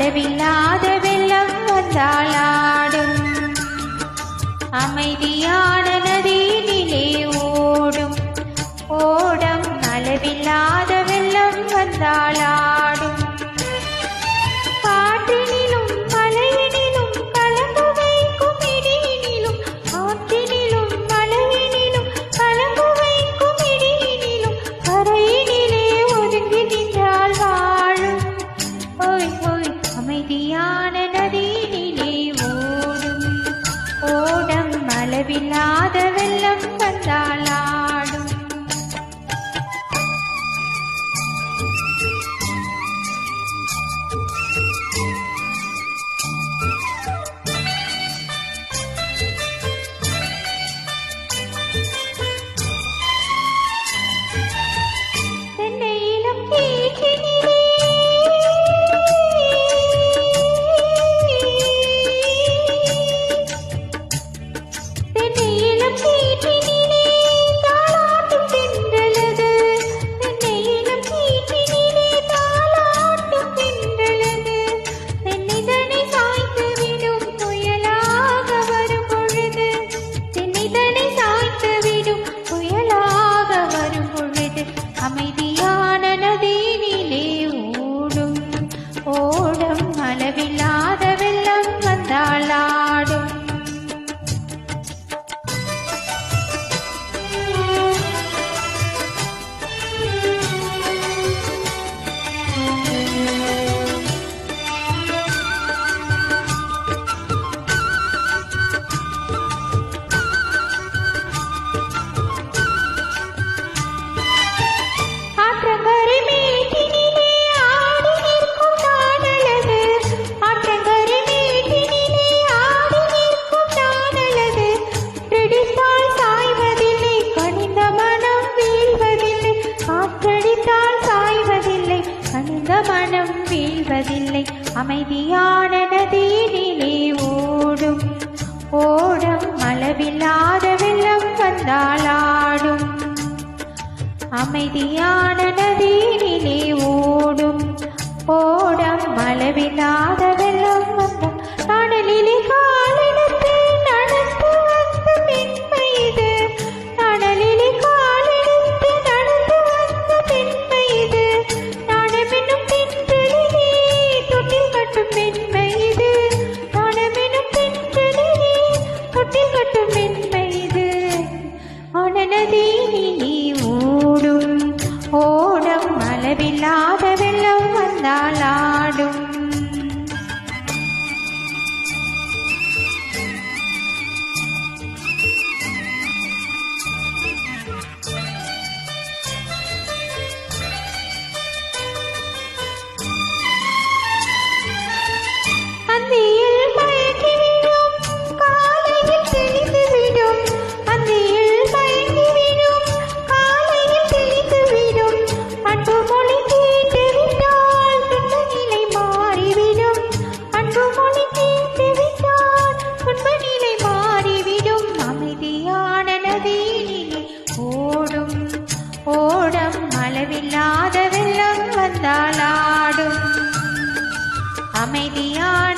அளவில்லாத வெள்ளம் வந்தாளாடும். அமைதியான நதியினிலே ஓடும் ஓடம் அளவில்லாத வெள்ளம் வந்தாளாடும். காற்றினிலும் மலையினிலும் கலந்து வைக்கும் இடியினிலும் காற்றினிலும் மலையினிலும் கலந்து வைக்கும் இடியினிலும் கரையினிலே ஒதுங்கி நின்றால் வாழும். ஓய் ஓய் அமைதியான நதியினிலே ஓடும் ஓடம் அளவில்லாத வெள்ளம் வந்தாளாடும். அமைதியான நதியினிலே ஓடும் ஓடம் அளவில்லாத வெள்ளம் வந்தாளாடும். மனம் வீழ்வதில்லை. அமைதியான நதியினிலே ஓடும் ஓடம் அளவில்லாத வெள்ளம் வந்தாளாடும். அமைதியான நதியினிலே ஓடும் ஓடம் அளவில்லாத வெள்ளம் வந்தாள். கடலிலே காலெடுத்து நடந்து வந்த பெண்மை இது. கடலிலே காலெடுத்து நடந்து வந்த பெண்மை இது. நாணமெனும் பெண்களிலே தொட்டில் கட்டும் பெண்மை இது. நாணமெனும் பெண்களிலே தொட்டில் கட்டும் பெண்மை இது. நதியினிலே ஓடும் ஓடம் அளவில்லாத வெள்ளம் வந்தாளாடும். அந்தியில் மயங்கிவிடும் காலையில் தெளிந்துவிடும். அந்தியில் மயங்கிவிடும் காலையில் தெளிந்துவிடும். அன்பு மொழி கேட்டுவிட்டால் துன்ப நிலை மாறிவிடும். அன்பு மொழி கேட்டுவிட்டால் துன்ப நிலை மாறிவிடும். அமைதியான நதியினிலே ஓடும் ஓடம் அளவில்லாத வெள்ளம் வந்தாளாடும். அமைதியான